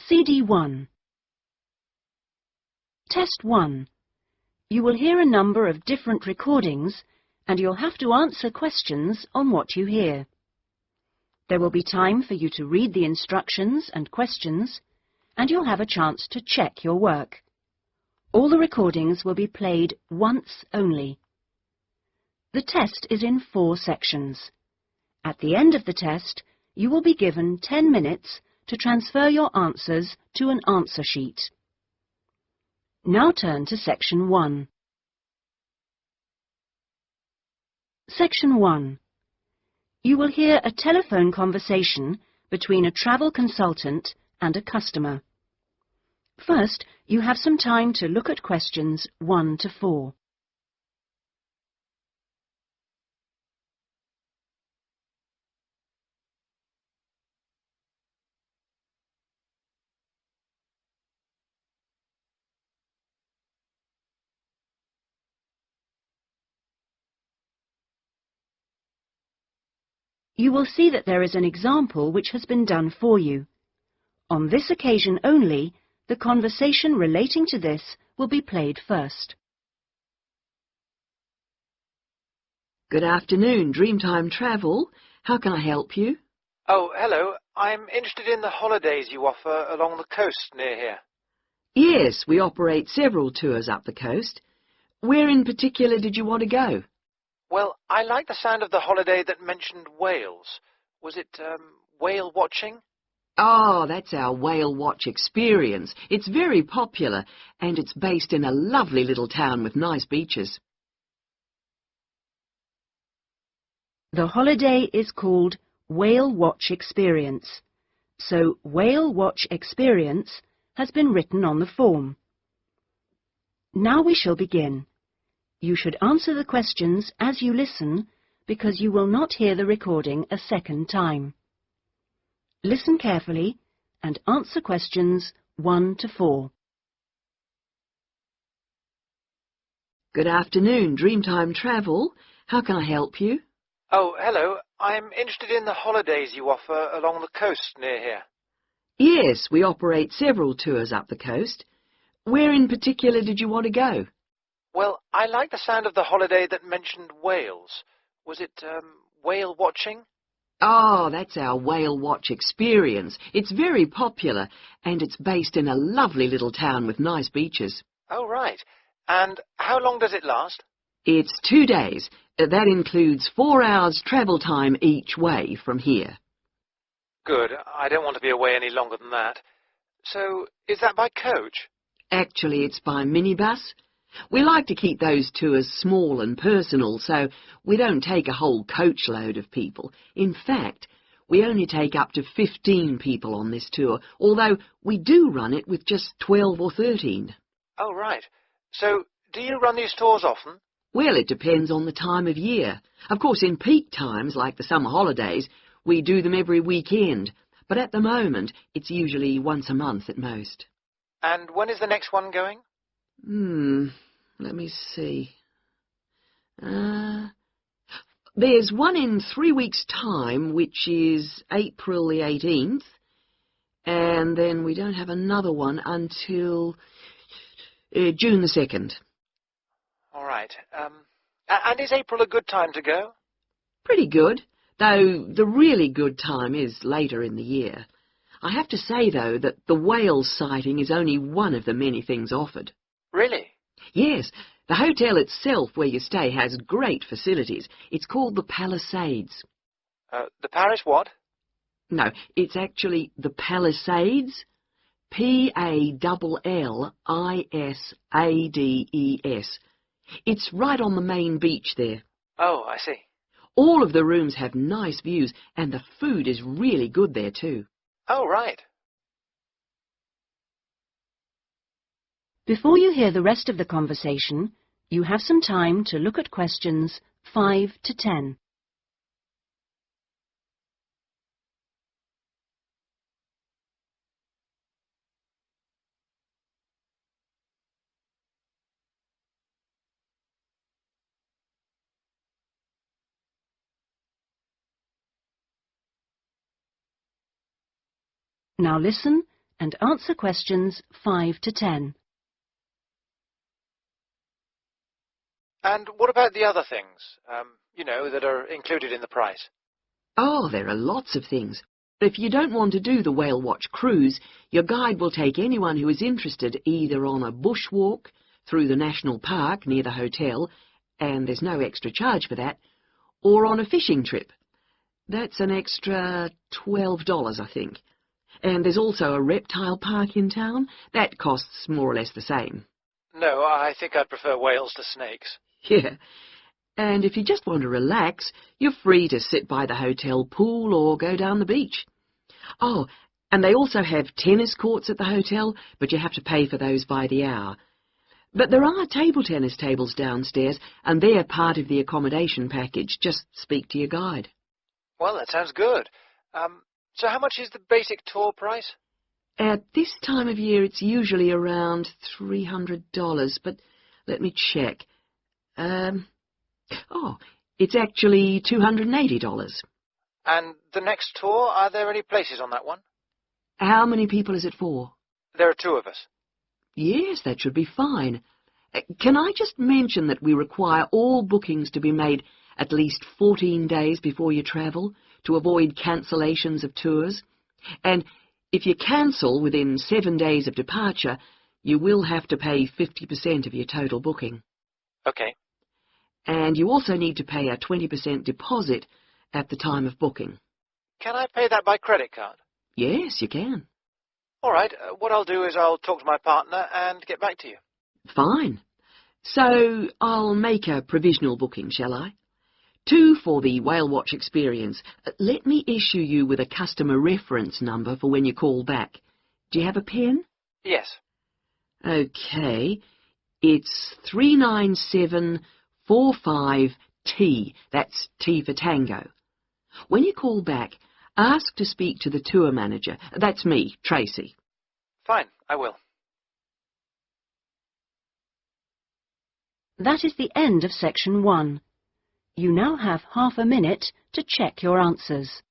CD 1. Test 1. You will hear a number of different recordings and you'll have to answer questions on what you hear. There will be time for you to read the instructions and questions, and you'll have a chance to check your work. All the recordings will be played once only. The test is in 4 sections. At the end of the test, you will be given 10 minutes to transfer your answers to an answer sheet. Now turn to Section 1. Section 1. You will hear a telephone conversation between a travel consultant and a customer. First, you have some time to look at questions 1 to 4. You will see that there is an example which has been done for you. On this occasion only, the conversation relating to this will be played first. Good afternoon, Dreamtime Travel. How can I help you? Oh, hello. I'm interested in the holidays you offer along the coast near here. Yes, we operate several tours up the coast. Where in particular did you want to go? Well, I like the sound of the holiday that mentioned whales. Was it whale watching? Oh, that's our whale watch experience. It's very popular, and it's based in a lovely little town with nice beaches. The holiday is called Whale Watch Experience, so Whale Watch Experience has been written on the form. Now we shall begin. You should answer the questions as you listen, because you will not hear the recording a second time. Listen carefully and answer questions 1 to 4. Good afternoon, Dreamtime Travel. How can I help you? Oh, hello. I'm interested in the holidays you offer along the coast near here. Yes, we operate several tours up the coast. Where in particular did you want to go? Well, I like the sound of the holiday that mentioned whales. Was it whale watching? Oh, that's our whale watch experience. It's very popular, and it's based in a lovely little town with nice beaches. Oh, right. And how long does it last? It's 2 days. That includes 4 hours travel time each way from here. Good. I don't want to be away any longer than that. So, is that by coach? Actually, it's by minibus. We like to keep those tours small and personal, so we don't take a whole coachload of people. In fact, we only take up to 15 people on this tour, although we do run it with just 12 or 13. Oh, right. So, do you run these tours often? Well, it depends on the time of year. Of course, in peak times, like the summer holidays, we do them every weekend, but at the moment, it's usually once a month at most. And when is the next one going? Let me see. There's one in 3 weeks' time, which is April the 18th, and then we don't have another one until June the 2nd. All right. And is April a good time to go? Pretty good, though the really good time is later in the year. I have to say, though, that the whale sighting is only one of the many things offered. Really? Yes, the hotel itself where you stay has great facilities. It's called the Palisades. The Paris what? No, it's actually the Palisades. Pallissades. It's right on the main beach there. Oh, I see. All of the rooms have nice views, and the food is really good there too. Oh, right. Before you hear the rest of the conversation, you have some time to look at questions 5 to 10. Now listen and answer questions 5 to 10. And what about the other things, that are included in the price? Oh, there are lots of things. If you don't want to do the whale watch cruise, your guide will take anyone who is interested either on a bushwalk through the national park near the hotel, and there's no extra charge for that, or on a fishing trip. That's an extra $12, I think. And there's also a reptile park in town. That costs more or less the same. No, I think I'd prefer whales to snakes. Yeah. And if you just want to relax, you're free to sit by the hotel pool or go down the beach. Oh, and they also have tennis courts at the hotel, but you have to pay for those by the hour. But there are table tennis tables downstairs, and they're part of the accommodation package. Just speak to your guide. Well, that sounds good. So how much is the basic tour price? At this time of year, it's usually around $300, but let me check. Oh, it's actually $280. And the next tour, are there any places on that one? How many people is it for? There are 2 of us. Yes, that should be fine. Can I just mention that we require all bookings to be made at least 14 days before you travel to avoid cancellations of tours? And if you cancel within 7 days of departure, you will have to pay 50% of your total booking. Okay. And you also need to pay a 20% deposit at the time of booking. Can I pay that by credit card? Yes, you can. All right. What I'll do is I'll talk to my partner and get back to you. Fine. So I'll make a provisional booking, shall I? 2 for the whale watch experience. Let me issue you with a customer reference number for when you call back. Do you have a pen? Yes. Okay. It's 39745T. That's T for Tango. When you call back, ask to speak to the tour manager. That's me, Tracy. Fine, I will. That is the end of section 1. You now have half a minute to check your answers.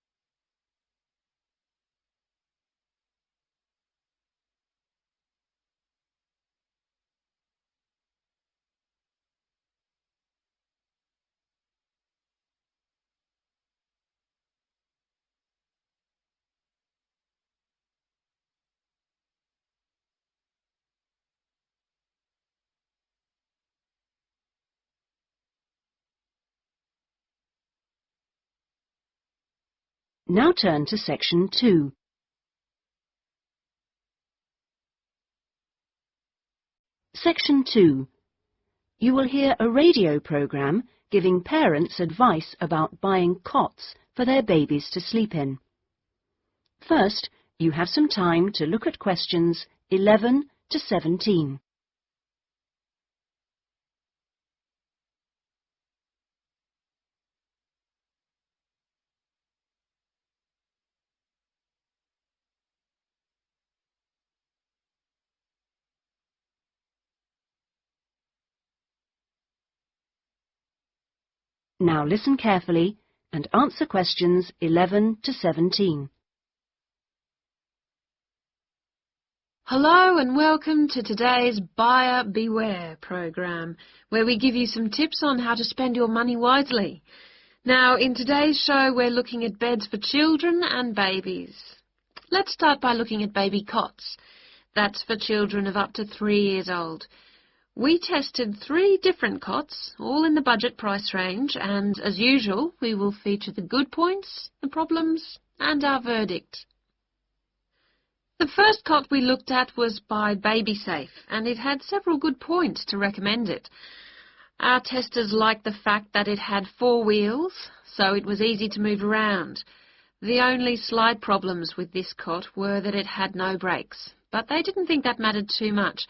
Now turn to section 2. Section 2. You will hear a radio program giving parents advice about buying cots for their babies to sleep in. First, you have some time to look at questions 11 to 17. Now listen carefully and answer questions 11 to 17. Hello and welcome to today's Buyer Beware program, where we give you some tips on how to spend your money wisely. Now, in today's show, we're looking at beds for children and babies. Let's start by looking at baby cots. That's for children of up to 3 years old. We tested 3 different cots, all in the budget price range, and as usual, we will feature the good points, the problems, and our verdict. The first cot we looked at was by BabySafe, and it had several good points to recommend it. Our testers liked the fact that it had 4 wheels, so it was easy to move around. The only slight problems with this cot were that it had no brakes, but they didn't think that mattered too much.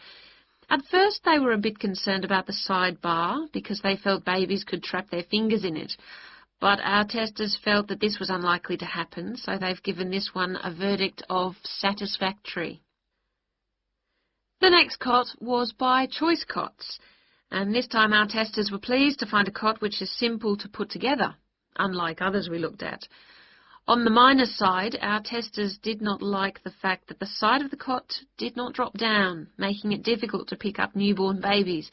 At first they were a bit concerned about the side bar because they felt babies could trap their fingers in it. But our testers felt that this was unlikely to happen, so they've given this one a verdict of satisfactory. The next cot was by Choice Cots, and this time our testers were pleased to find a cot which is simple to put together, unlike others we looked at. On the minus side, our testers did not like the fact that the side of the cot did not drop down, making it difficult to pick up newborn babies.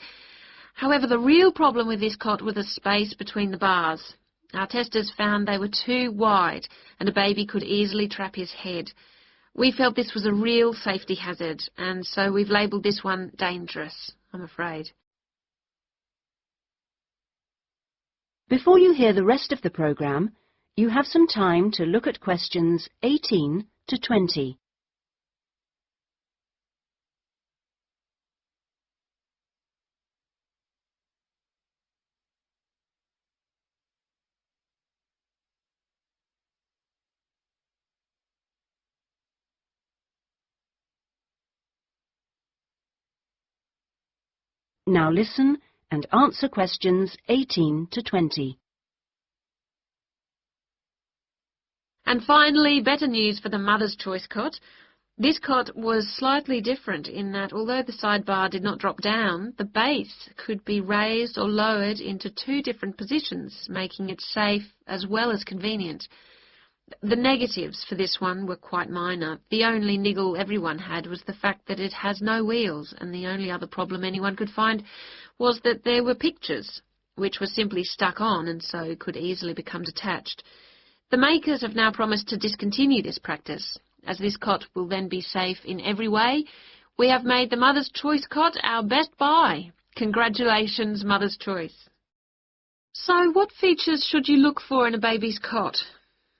However, the real problem with this cot was the space between the bars. Our testers found they were too wide and a baby could easily trap his head. We felt this was a real safety hazard, and so we've labelled this one dangerous, I'm afraid. Before you hear the rest of the programme, you have some time to look at questions 18 to 20. Now listen and answer questions 18 to 20. And finally, better news for the Mother's Choice cot. This cot was slightly different in that although the sidebar did not drop down, the base could be raised or lowered into two different positions, making it safe as well as convenient. The negatives for this one were quite minor. The only niggle everyone had was the fact that it has no wheels, and the only other problem anyone could find was that there were pictures, which were simply stuck on and so could easily become detached. The makers have now promised to discontinue this practice. As this cot will then be safe in every way, we have made the Mother's Choice cot our best buy. Congratulations, Mother's Choice. So what features should you look for in a baby's cot?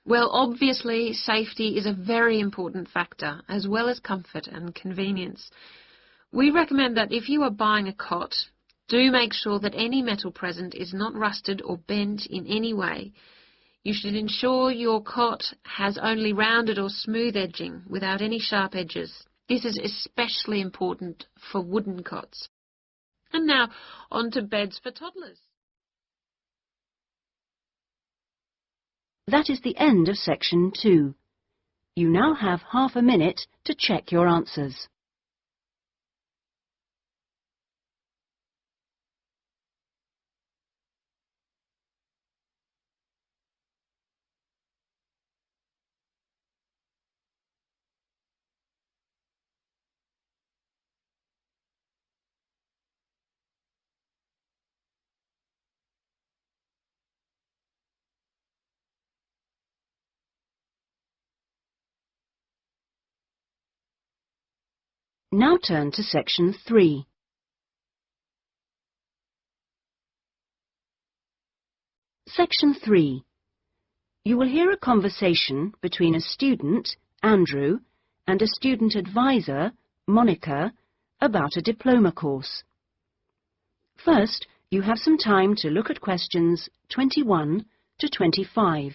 Well, obviously, safety is a very important factor, as well as comfort and convenience. We recommend that if you are buying a cot, do make sure that any metal present is not rusted or bent in any way. You should ensure your cot has only rounded or smooth edging without any sharp edges. This is especially important for wooden cots. And now, on to beds for toddlers. That is the end of section 2. You now have half a minute to check your answers. Now turn to section 3. Section 3. You will hear a conversation between a student, Andrew, and a student advisor, Monica, about a diploma course. First, you have some time to look at questions 21 to 25.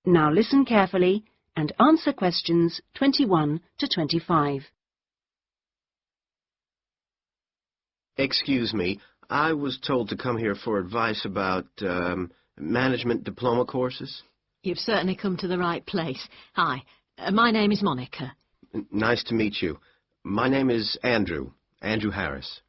Now listen carefully and answer questions 21 to 25. Excuse me, I was told to come here for advice about management diploma courses. You've certainly come to the right place. Hi, my name is Monica. Nice to meet you. My name is Andrew Harris.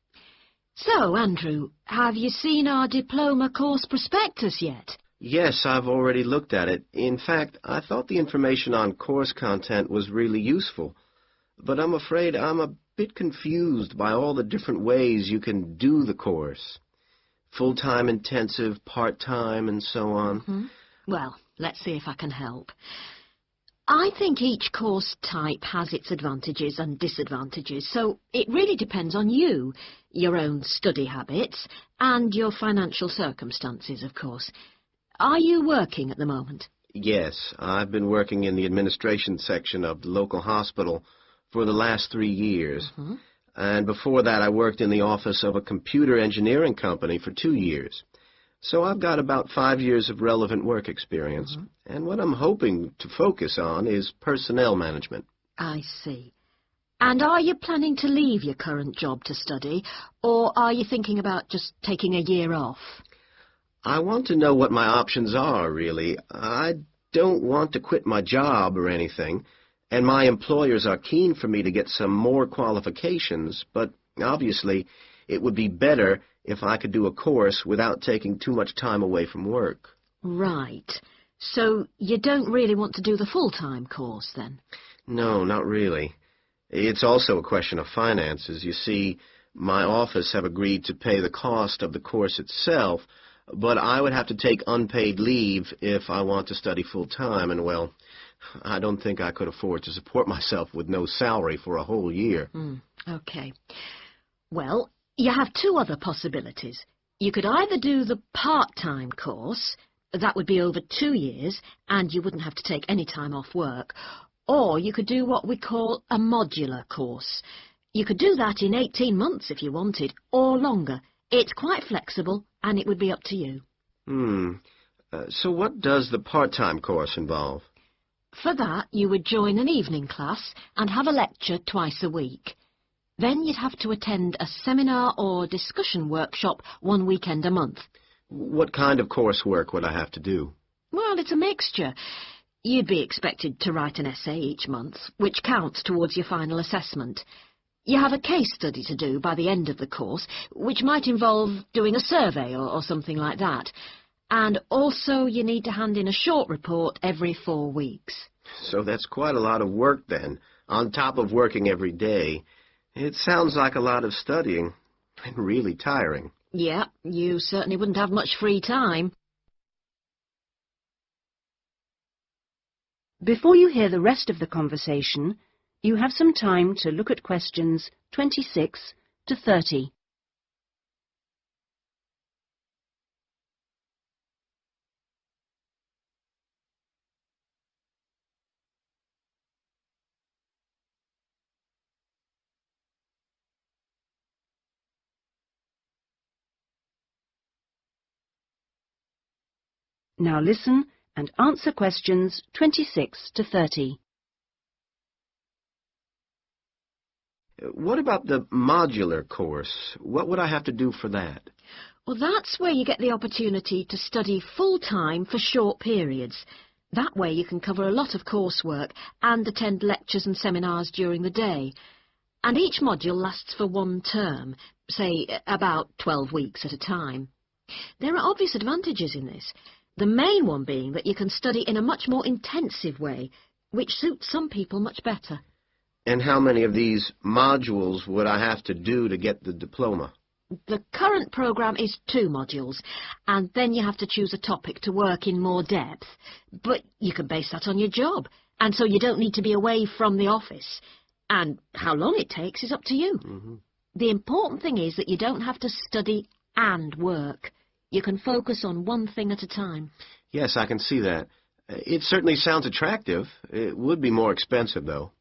So, Andrew, have you seen our diploma course prospectus yet? Yes, I've already looked at it. In fact, I thought the information on course content was really useful. But I'm afraid I'm a bit confused by all the different ways you can do the course. Full-time intensive, part-time, and so on. Well, let's see if I can help. I think each course type has its advantages and disadvantages, so it really depends on you, your own study habits, and your financial circumstances, of course. Are you working at the moment? Yes, I've been working in the administration section of the local hospital for the last 3 years. And before that, I worked in the office of a computer engineering company for 2 years. So I've got about 5 years of relevant work experience. And what I'm hoping to focus on is personnel management. I see. And are you planning to leave your current job to study, or are you thinking about just taking a year off? I want to know what my options are, really. I don't want to quit my job or anything, and my employers are keen for me to get some more qualifications, but obviously it would be better if I could do a course without taking too much time away from work. Right. So you don't really want to do the full-time course, then? No, not really. It's also a question of finances. You see, my office have agreed to pay the cost of the course itself, but I would have to take unpaid leave if I want to study full-time, and, well, I don't think I could afford to support myself with no salary for a whole year. Okay. Well, you have two other possibilities. You could either do the part-time course, that would be over 2 years, and you wouldn't have to take any time off work, or you could do what we call a modular course. You could do that in 18 months if you wanted, or longer. It's quite flexible, and it would be up to you. So what does the part-time course involve? For that, you would join an evening class and have a lecture twice a week. Then you'd have to attend a seminar or discussion workshop 1 weekend a month. What kind of coursework would I have to do? Well, it's a mixture. You'd be expected to write an essay each month, which counts towards your final assessment. You have a case study to do by the end of the course, which might involve doing a survey or something like that. And also you need to hand in a short report every 4 weeks. So that's quite a lot of work then, on top of working every day. It sounds like a lot of studying, and really tiring. Yeah, you certainly wouldn't have much free time. Before you hear the rest of the conversation, you have some time to look at questions 26 to 30. Now listen and answer questions 26 to 30. What about the modular course? What would I have to do for that? Well, that's where you get the opportunity to study full-time for short periods. That way you can cover a lot of coursework and attend lectures and seminars during the day. And each module lasts for 1 term, say about 12 weeks at a time. There are obvious advantages in this. The main one being that you can study in a much more intensive way, which suits some people much better. And how many of these modules would I have to do to get the diploma? The current programme is 2 modules, and then you have to choose a topic to work in more depth. But you can base that on your job, and so you don't need to be away from the office. And how long it takes is up to you. The important thing is that you don't have to study and work. You can focus on one thing at a time. Yes, I can see that. It certainly sounds attractive. It would be more expensive, though.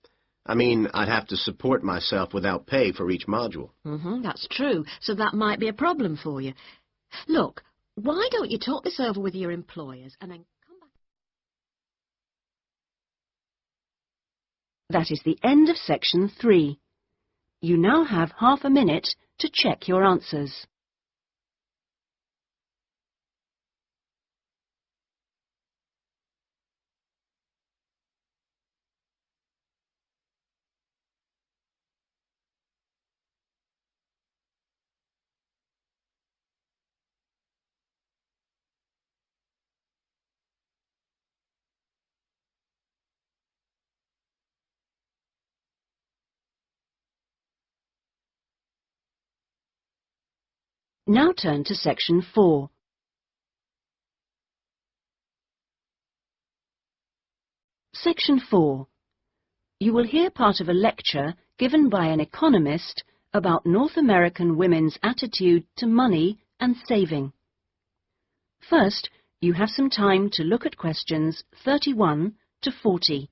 I mean, I'd have to support myself without pay for each module. That's true, so that might be a problem for you. Look, why don't you talk this over with your employers and then come back? That is the end of section 3. You now have half a minute to check your answers. Now turn to section 4. Section 4. You will hear part of a lecture given by an economist about North American women's attitude to money and saving. First, you have some time to look at questions 31 to 40.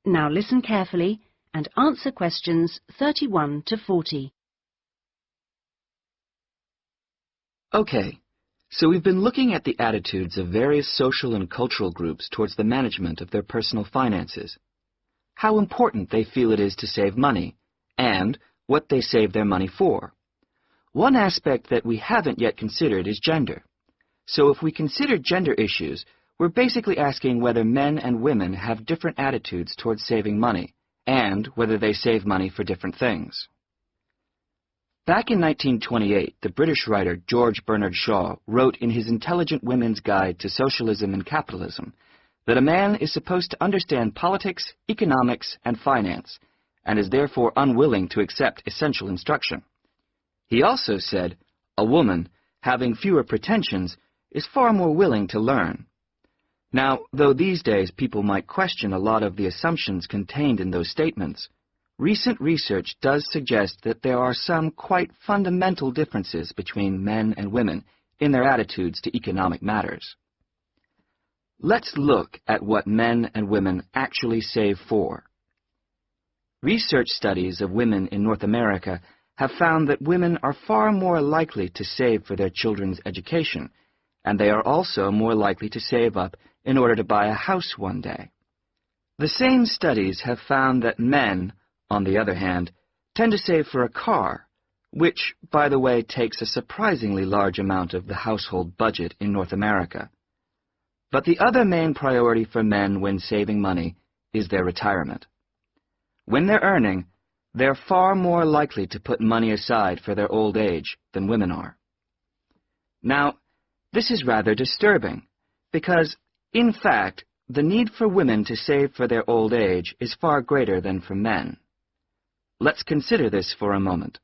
Now listen carefully and answer questions 31 to 40. Okay, so we've been looking at the attitudes of various social and cultural groups towards the management of their personal finances, how important they feel it is to save money, and what they save their money for. One aspect that we haven't yet considered is gender. So if we consider gender issues, we're basically asking whether men and women have different attitudes towards saving money, and whether they save money for different things. Back in 1928, the British writer George Bernard Shaw wrote in his Intelligent Women's Guide to Socialism and Capitalism that a man is supposed to understand politics, economics, and finance, and is therefore unwilling to accept essential instruction. He also said, a woman, having fewer pretensions, is far more willing to learn. Now, though these days people might question a lot of the assumptions contained in those statements, recent research does suggest that there are some quite fundamental differences between men and women in their attitudes to economic matters. Let's look at what men and women actually save for. Research studies of women in North America have found that women are far more likely to save for their children's education, and they are also more likely to save up in order to buy a house one day. The same studies have found that men, on the other hand, tend to save for a car, which, by the way, takes a surprisingly large amount of the household budget in North America. But the other main priority for men when saving money is their retirement. When they're earning, they're far more likely to put money aside for their old age than women are. Now, this is rather disturbing, because, in fact, the need for women to save for their old age is far greater than for men. Let's consider this for a moment.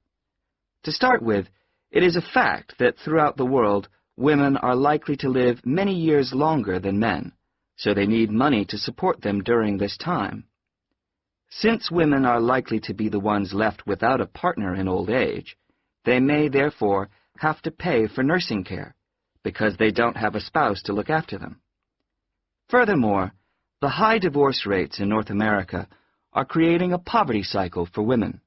To start with, it is a fact that throughout the world, women are likely to live many years longer than men, so they need money to support them during this time. Since women are likely to be the ones left without a partner in old age, they may therefore have to pay for nursing care, because they don't have a spouse to look after them. Furthermore, the high divorce rates in North America are creating a poverty cycle for women.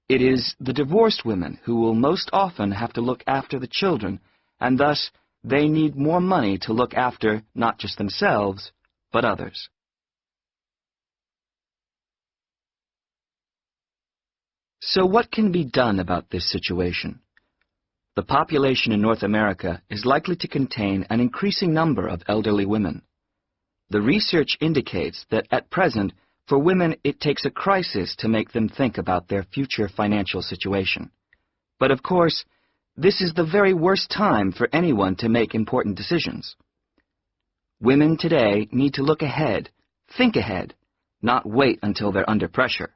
It is the divorced women who will most often have to look after the children, and thus they need more money to look after not just themselves, but others. So what can be done about this situation? The population in North America is likely to contain an increasing number of elderly women. The research indicates that at present, for women, it takes a crisis to make them think about their future financial situation. But of course, this is the very worst time for anyone to make important decisions. Women today need to look ahead, think ahead, not wait until they're under pressure.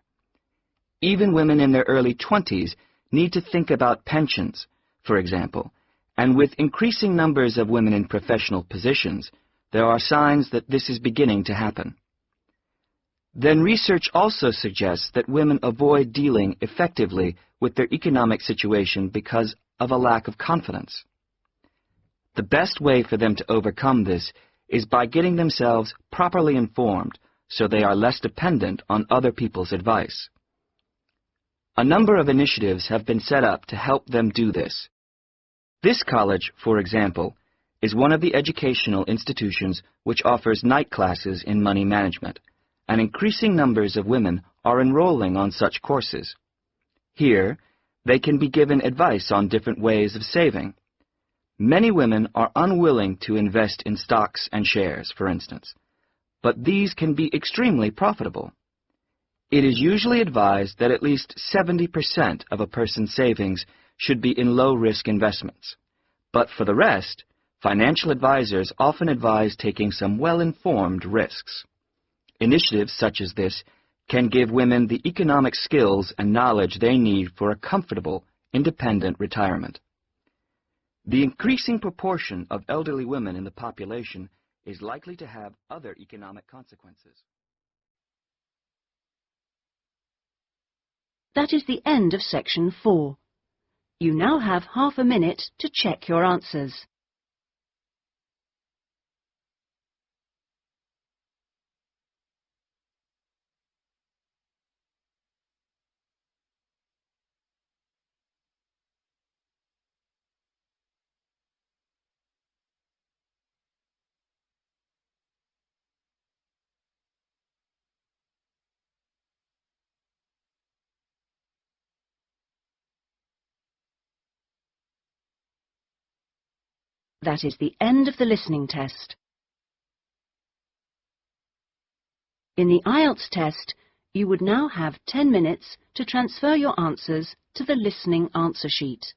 Even women in their early 20s need to think about pensions, for example, and with increasing numbers of women in professional positions, there are signs that this is beginning to happen. Then research also suggests that women avoid dealing effectively with their economic situation because of a lack of confidence. The best way for them to overcome this is by getting themselves properly informed so they are less dependent on other people's advice. A number of initiatives have been set up to help them do this. This college, for example, is one of the educational institutions which offers night classes in money management, and increasing numbers of women are enrolling on such courses. Here, they can be given advice on different ways of saving. Many women are unwilling to invest in stocks and shares, for instance, but these can be extremely profitable. It is usually advised that at least 70% of a person's savings should be in low-risk investments. But for the rest, financial advisors often advise taking some well-informed risks. Initiatives such as this can give women the economic skills and knowledge they need for a comfortable, independent retirement. The increasing proportion of elderly women in the population is likely to have other economic consequences. That is the end of section 4. You now have half a minute to check your answers. That is the end of the listening test. In the IELTS test, you would now have 10 minutes to transfer your answers to the listening answer sheet.